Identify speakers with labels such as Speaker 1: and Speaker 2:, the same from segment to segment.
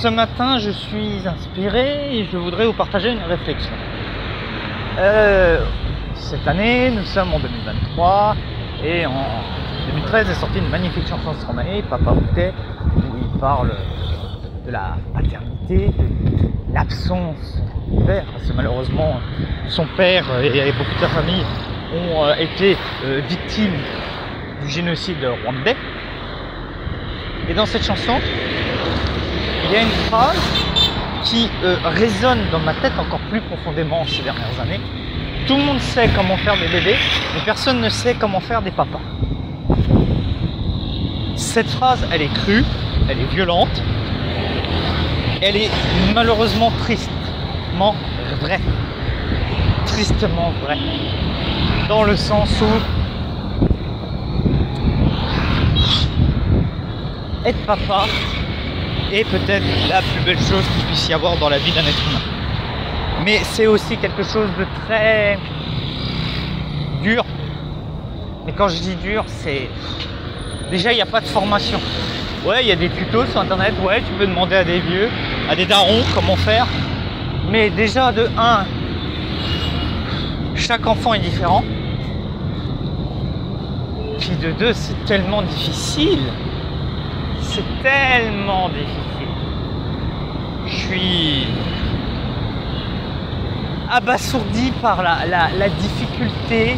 Speaker 1: Ce matin, je suis inspiré et je voudrais vous partager une réflexion. Cette année, nous sommes en 2023 et en 2013 est sortie une magnifique chanson de Stromae, Papa où t'es, où il parle de la paternité, de l'absence du père, parce que malheureusement son père et beaucoup de sa famille ont été victimes du génocide rwandais. Et dans cette chanson, il y a une phrase qui résonne dans ma tête encore plus profondément ces dernières années. Tout le monde sait comment faire des bébés, mais personne ne sait comment faire des papas. Cette phrase, elle est crue, elle est violente, elle est malheureusement tristement vraie. Tristement vraie. Dans le sens où être papa est peut-être la plus belle chose qu'il puisse y avoir dans la vie d'un être humain. Mais c'est aussi quelque chose de très dur. Et quand je dis dur, c'est... Déjà, il n'y a pas de formation. Ouais, il y a des tutos sur internet, ouais, tu peux demander à des vieux, à des darons comment faire. Mais déjà, de 1, chaque enfant est différent. Puis de 2, c'est tellement difficile. C'est tellement difficile. Je suis abasourdi par la difficulté,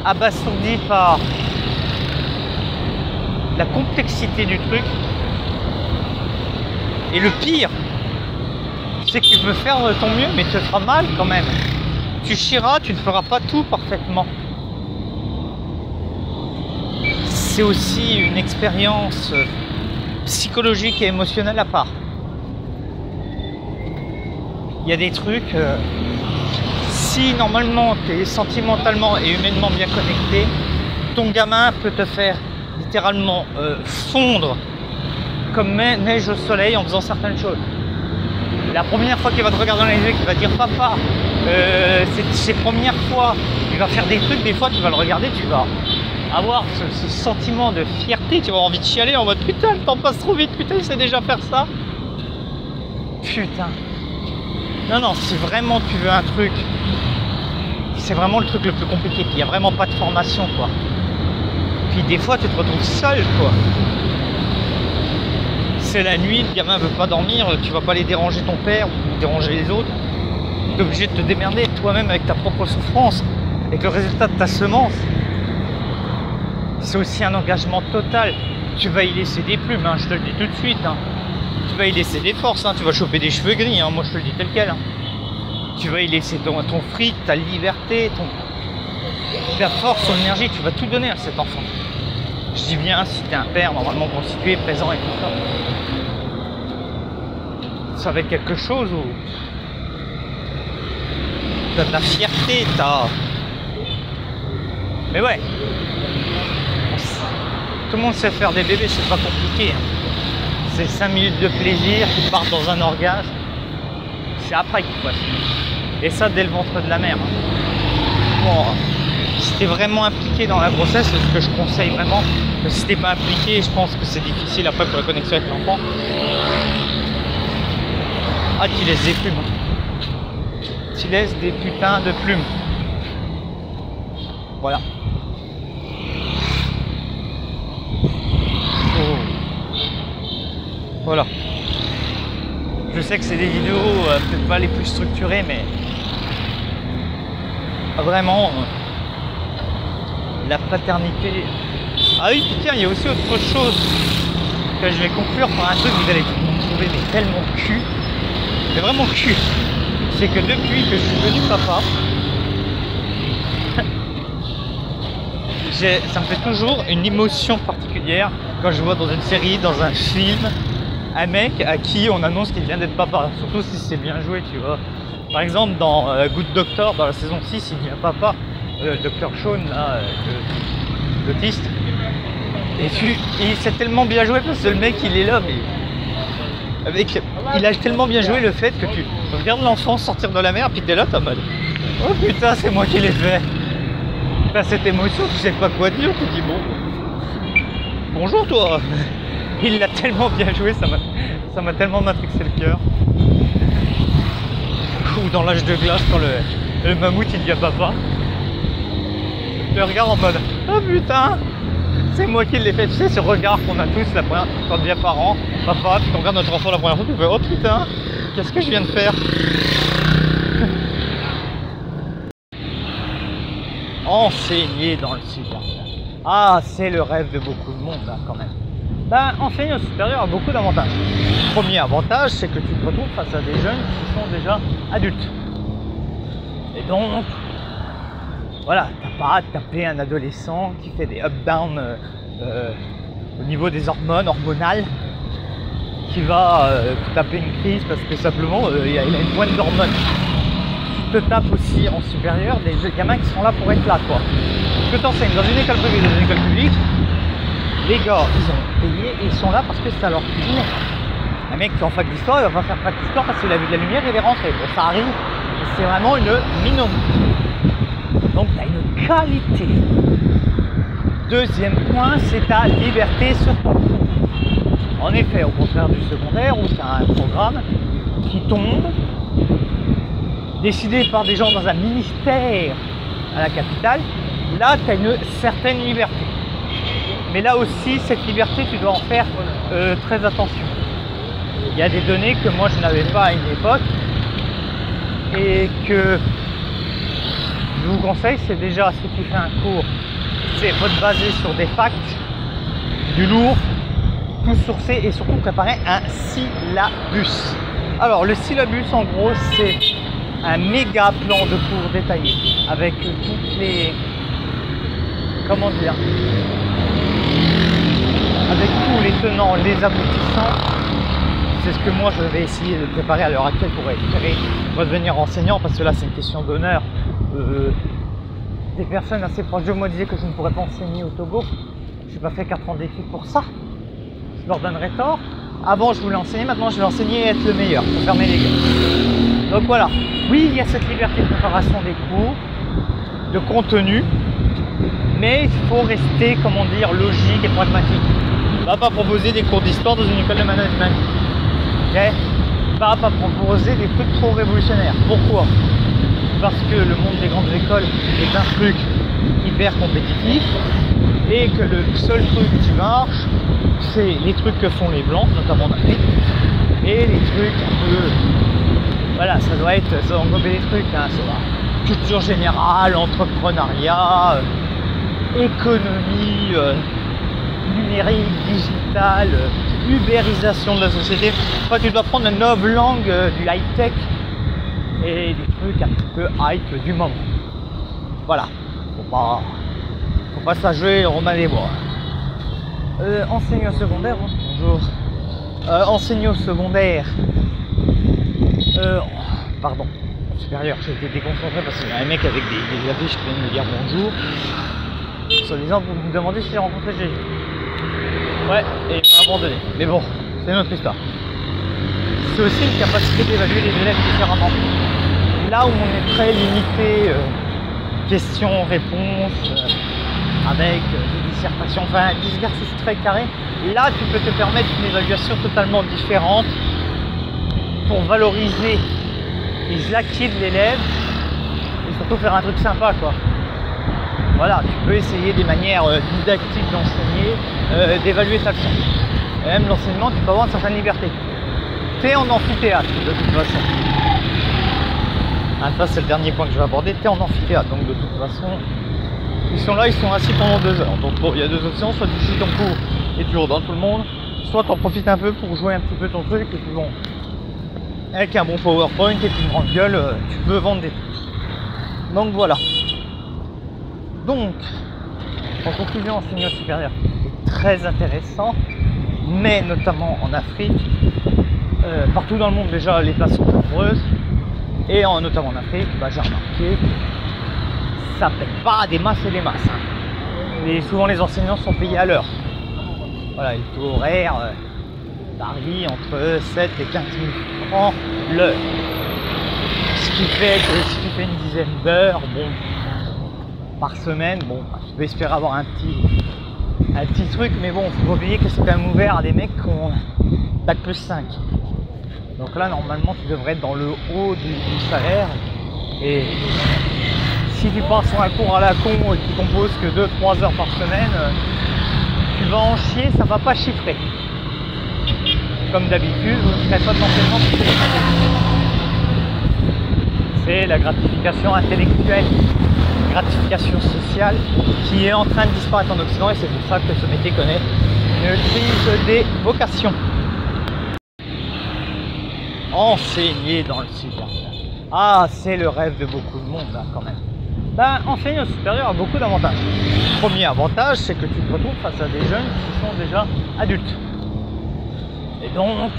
Speaker 1: abasourdi par la complexité du truc. Et le pire, c'est que tu peux faire ton mieux, mais tu te feras mal quand même. Tu chieras, tu ne feras pas tout parfaitement. C'est aussi une expérience psychologique et émotionnelle à part. Il y a des trucs, si normalement tu es sentimentalement et humainement bien connecté, ton gamin peut te faire littéralement fondre comme neige au soleil en faisant certaines choses. La première fois qu'il va te regarder dans les yeux, qu'il va dire papa, c'est ses premières fois, il va faire des trucs, des fois tu vas le regarder, tu vas avoir ce sentiment de fierté, tu vas avoir envie de chialer en mode putain, le temps passe trop vite, putain, il sait déjà faire ça. Putain. Non, si vraiment tu veux un truc, c'est vraiment le truc le plus compliqué, puis il n'y a vraiment pas de formation, quoi. Puis des fois, tu te retrouves seul, quoi. C'est la nuit, le gamin veut pas dormir, tu vas pas aller déranger ton père ou déranger les autres. Tu es obligé de te démerder toi-même avec ta propre souffrance, avec le résultat de ta semence. C'est aussi un engagement total. Tu vas y laisser des plumes, hein, je te le dis tout de suite. Hein. Tu vas y laisser des forces, hein, tu vas choper des cheveux gris, hein, moi je te le dis tel quel. Hein. Tu vas y laisser ton fric, ta liberté, ta force, ton énergie, tu vas tout donner à cet enfant. Je dis bien si tu es un père normalement constitué, présent et tout ça. Ça va être quelque chose où tu as de la fierté, Mais ouais. Tout le monde sait faire des bébés, c'est pas compliqué. Hein. C'est 5 minutes de plaisir qui partent dans un orgasme. C'est après qu'il faut assumer. Et ça dès le ventre de la mère. Bon, si t'es vraiment impliqué dans la grossesse, c'est ce que je conseille vraiment. Que si t'es pas impliqué, je pense que c'est difficile après pour la connexion avec l'enfant. Ah, tu laisses des plumes. Tu laisses des putains de plumes. Voilà. Voilà. Je sais que c'est des vidéos peut-être pas les plus structurées, mais vraiment la paternité. Ah oui, putain, il y a aussi autre chose que je vais conclure par un truc que vous allez trouver mais tellement cul, mais vraiment cul. C'est que depuis que je suis devenu papa, ça me fait toujours une émotion particulière quand je vois dans une série, dans un film, un mec à qui on annonce qu'il vient d'être papa, surtout si c'est bien joué, tu vois. Par exemple, dans Good Doctor, dans la saison 6, il devient papa, Dr Sean, là, l'autiste. Et c'est tellement bien joué parce que le mec, il est là, mais il a tellement bien joué le fait que tu regardes l'enfant sortir de la mer, puis t'es là, t'as mal. Oh putain, c'est moi qui l'ai fait. T'as cette émotion, tu sais pas quoi dire, tu dis bon, bonjour toi. Il l'a tellement bien joué, ça m'a tellement matrixé le cœur. Ou dans l'âge de glace, quand le mammouth il dit à papa, je le regarde en mode oh putain, c'est moi qui l'ai fait. Tu sais, ce regard qu'on a tous la première, quand on devient parent, papa, puis on regarde notre enfant la première fois, tu fais oh putain, qu'est-ce que je viens de faire? Enseigner dans le supérieur. Ah, c'est le rêve de beaucoup de monde, là, quand même. Ben, enseigner au supérieur a beaucoup d'avantages. Premier avantage, c'est que tu te retrouves face à des jeunes qui sont déjà adultes. Et donc, voilà, t'as pas à taper un adolescent qui fait des up-down au niveau des hormonales, qui va te taper une crise parce que simplement il a une pointe d'hormones. Tu te tapes aussi en supérieur des gamins qui sont là pour être là, quoi. Que t'enseignes dans une école privée, dans une école publique, les gars, ils ont payé et ils sont là parce que c'est à leur cuisine. Un mec qui est en fac d'histoire, il va pas faire fac d'histoire parce qu'il a vu de la lumière et il est rentré. Bon, ça arrive, mais c'est vraiment une minorité. Donc, tu as une qualité. Deuxième point, c'est ta liberté sur ton cours. En effet, au contraire du secondaire, où tu as un programme qui tombe, décidé par des gens dans un ministère à la capitale, là, tu as une certaine liberté. Mais là aussi, cette liberté, tu dois en faire très attention. Il y a des données que moi, je n'avais pas à une époque et que je vous conseille, c'est déjà, si tu fais un cours, c'est votre basé sur des facts, du lourd, tout sourcé et surtout préparer un syllabus. Alors, le syllabus, en gros, c'est un méga plan de cours détaillé avec toutes les... comment dire, avec tous les tenants, les aboutissants. C'est ce que moi je vais essayer de préparer à l'heure actuelle pour espérer redevenir enseignant, parce que là c'est une question d'honneur. Des personnes assez proches de moi disaient que je ne pourrais pas enseigner au Togo. Je n'ai pas fait 4 ans d'études pour ça. Je leur donnerais tort. Avant je voulais enseigner, maintenant je vais enseigner et être le meilleur pour fermer les gueules. Donc voilà, oui il y a cette liberté de préparation des cours, de contenu, mais il faut rester, comment dire, logique et pragmatique. On ne va pas proposer des cours d'histoire dans une école de management. Okay. On ne va pas proposer des trucs trop révolutionnaires. Pourquoi? Parce que le monde des grandes écoles est un truc hyper compétitif et que le seul truc qui marche, c'est les trucs que font les blancs, notamment en Afrique, et les trucs un peu... Voilà, ça doit englober des trucs, hein, c'est la culture générale, entrepreneuriat, économie, numérique, digitale, ubérisation de la société. Enfin, tu dois prendre une nouvelle langue du high-tech et des trucs un petit peu hype du moment. Voilà, faut pas se la jouer Romain des Bois. Enseigner au secondaire, bonjour. Enseigner au secondaire, pardon, au supérieur, j'ai été déconcentré parce qu'il y a un mec avec des affiches qui viennent me dire bonjour. Soi-disant, vous me demandez si j'ai rencontré Jésus. Ouais, et il m'a abandonné. Mais bon, c'est notre histoire. C'est aussi une capacité d'évaluer les élèves différemment. Là où on est très limité, questions-réponses, avec des dissertations, enfin des exercices très carrés, là tu peux te permettre une évaluation totalement différente pour valoriser les acquis de l'élève et surtout faire un truc sympa, quoi. Voilà, tu peux essayer des manières didactiques d'enseigner, d'évaluer ta leçon. Et même l'enseignement, tu peux avoir une certaine liberté. Tu es en amphithéâtre, de toute façon. Ah, ça, c'est le dernier point que je vais aborder. Tu es en amphithéâtre, donc de toute façon, ils sont là, ils sont assis pendant 2 heures. Donc bon, il y a 2 options, soit tu suis ton cours et tu redonnes tout le monde, soit tu en profites un peu pour jouer un petit peu ton truc, et puis bon, avec un bon PowerPoint et puis une grande gueule, tu peux vendre des trucs. Donc voilà. Donc, en conclusion, enseignement supérieur est très intéressant, mais notamment en Afrique, partout dans le monde déjà les places sont nombreuses, et notamment en Afrique, j'ai remarqué, ça paye pas des masses et des masses. Hein. Et souvent les enseignants sont payés à l'heure. Voilà, le taux horaire varie entre 7 et 15 000 francs l'heure. Ce qui fait que si tu fais une dizaine d'heures, bon, par semaine, bon, tu peux espérer avoir un petit un petit truc, mais bon, faut pas oublier que c'est quand même ouvert à des mecs qui ont bac plus 5. Donc là, normalement, tu devrais être dans le haut du salaire. Et si tu passes sur un cours à la con qui compose que 2-3 heures par semaine, tu vas en chier, ça va pas chiffrer. Comme d'habitude, vous ne ferez pas d'enseignement. C'est la gratification intellectuelle, gratification sociale qui est en train de disparaître en Occident, et c'est pour ça que ce métier connaît une crise des vocations. Enseigner dans le supérieur. Ah, c'est le rêve de beaucoup de monde, là, quand même. Ben, enseigner au supérieur a beaucoup d'avantages. Premier avantage, c'est que tu te retrouves face à des jeunes qui sont déjà adultes. Et donc,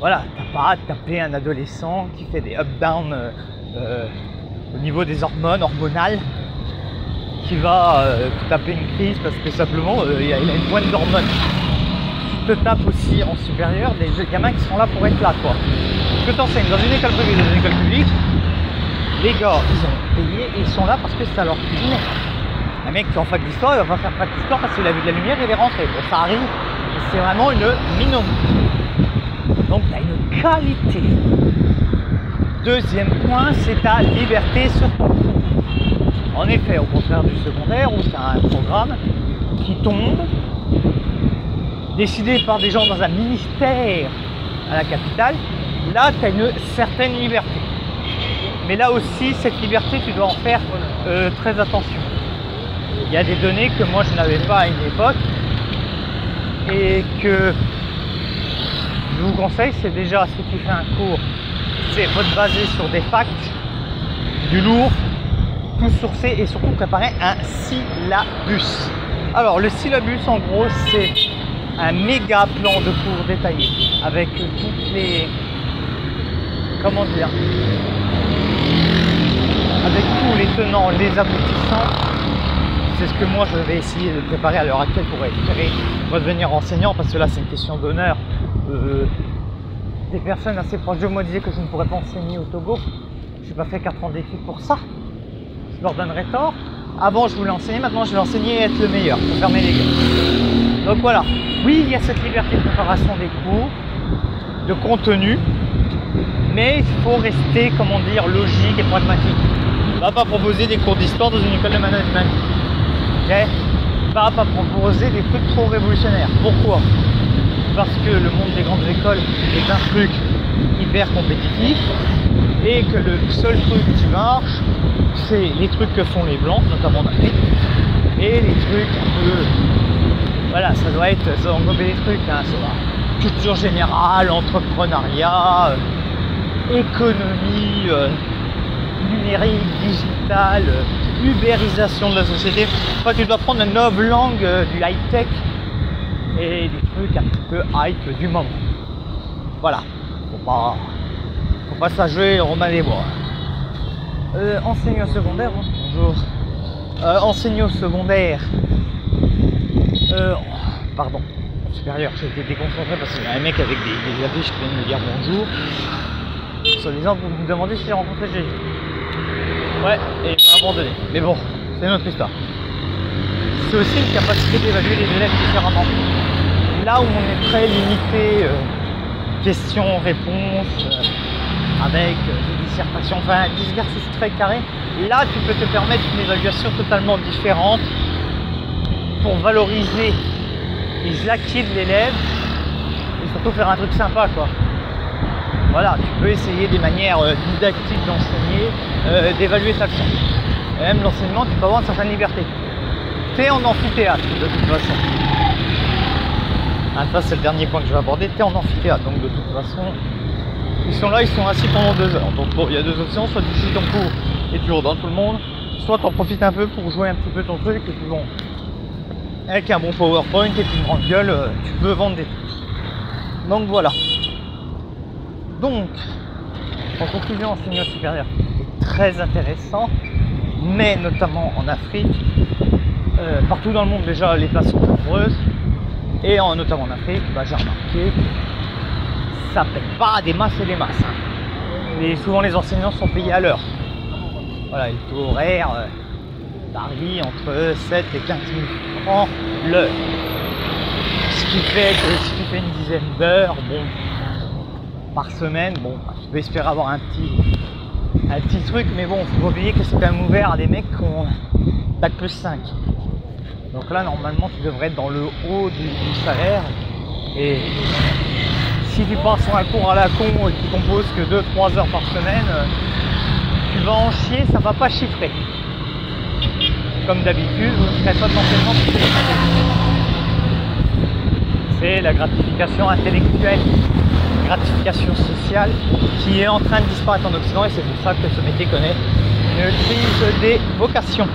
Speaker 1: voilà, t'as pas à taper un adolescent qui fait des up-down au niveau des hormones, hormonales, qui va te taper une crise parce que simplement il a une pointe d'hormones. Tu te tapes aussi en supérieur des gamins qui sont là pour être là, quoi. Ce que tu enseignes dans une école privée, dans une école publique, les gars, ils ont payé et ils sont là parce que c'est à leur cuisine. Un mec qui est en fac d'histoire, il va pas faire fac d'histoire parce qu'il a vu de la lumière et il est rentré. Bon, ça arrive, mais c'est vraiment une minorité. Donc tu as une qualité. Deuxième point, c'est ta liberté sur ton cours. En effet, au contraire du secondaire où tu as un programme qui tombe, décidé par des gens dans un ministère à la capitale, là tu as une certaine liberté. Mais là aussi, cette liberté, tu dois en faire très attention. Il y a des données que moi je n'avais pas à une époque et que je vous conseille, c'est déjà, si tu fais un cours, c'est faut te baser sur des facts, du lourd, tout sourcé et surtout préparer un syllabus. Alors le syllabus en gros c'est un méga plan de cours détaillé avec toutes les, comment dire, avec tous les tenants, les aboutissants. C'est ce que moi je vais essayer de préparer à l'heure actuelle pour espérer redevenir enseignant, parce que là c'est une question d'honneur. Des personnes assez proches de moi disaient que je ne pourrais pas enseigner au Togo. Je n'ai pas fait 4 ans d'études pour ça. Je leur donnerais tort. Avant je voulais enseigner, maintenant je vais enseigner et être le meilleur pour fermer les gueules. Donc voilà, oui il y a cette liberté de préparation des cours, de contenu, mais il faut rester, comment dire, logique et pragmatique. On ne va pas proposer des cours d'histoire dans une école de management. Okay. On ne va pas proposer des trucs trop révolutionnaires. Pourquoi? Parce que le monde des grandes écoles est un truc hyper compétitif et que le seul truc qui marche, c'est les trucs que font les blancs, notamment en Afrique, et les trucs un peu... Voilà, ça doit englober des trucs, hein, ça va. Culture générale, entrepreneuriat, économie, numérique, digitale, ubérisation de la société. Enfin, tu dois prendre une nouvelle langue du high-tech et des trucs un petit peu hype du moment. Voilà, faut pas se jouer au Romain des Bois. Enseigner au secondaire, bonjour. Enseigner au secondaire, pardon, au supérieur, j'ai été déconcentré parce qu'il y a un mec avec des affiches qui vient de me dire bonjour. Soi-disant, vous me demandez si j'ai rencontré Jésus. Ouais, et il m'a abandonné. Mais bon, c'est une autre histoire. C'est aussi une capacité d'évaluer les élèves différemment. Là où on est très limité, questions-réponses, avec des dissertations, enfin des exercices très carrés, là tu peux te permettre une évaluation totalement différente pour valoriser les acquis de l'élève et surtout faire un truc sympa, quoi. Voilà, tu peux essayer des manières didactiques d'enseigner, d'évaluer ta leçon. Et même l'enseignement, tu peux avoir une certaine liberté. Tu es en amphithéâtre de toute façon. Ah, ça c'est le dernier point que je vais aborder, tu es en amphithéâtre, donc de toute façon, ils sont là, ils sont assis pendant 2 heures. Donc bon, il y a 2 options, soit tu suis ton cours et tu redonnes tout le monde, soit tu en profites un peu pour jouer un petit peu ton truc, et puis bon, avec un bon PowerPoint et puis une grande gueule, tu peux vendre des trucs. Donc voilà. Donc, en conclusion, enseigner au supérieur est très intéressant, mais notamment en Afrique, partout dans le monde déjà les places sont nombreuses, et notamment en Afrique, bah, j'ai remarqué que ça paye pas des masses et des masses. Hein. Et souvent les enseignants sont payés à l'heure. Voilà, le taux horaire, varie entre 7 et 15 000 francs l'heure. Ce qui fait que si tu fais une dizaine d'heures, bon, par semaine, bon, tu peux espérer avoir un petit truc, mais bon, faut pas oublier que c'est quand même ouvert à des mecs qui ont bac plus 5. Donc là, normalement, tu devrais être dans le haut du salaire. Et si tu pars sur un cours à la con et qui compose que 2-3 heures par semaine, tu vas en chier, ça va pas chiffrer. Comme d'habitude, très pas de l'enseignement, c'est la gratification intellectuelle, gratification sociale qui est en train de disparaître en Occident, et c'est pour ça que ce métier connaît une crise des vocations.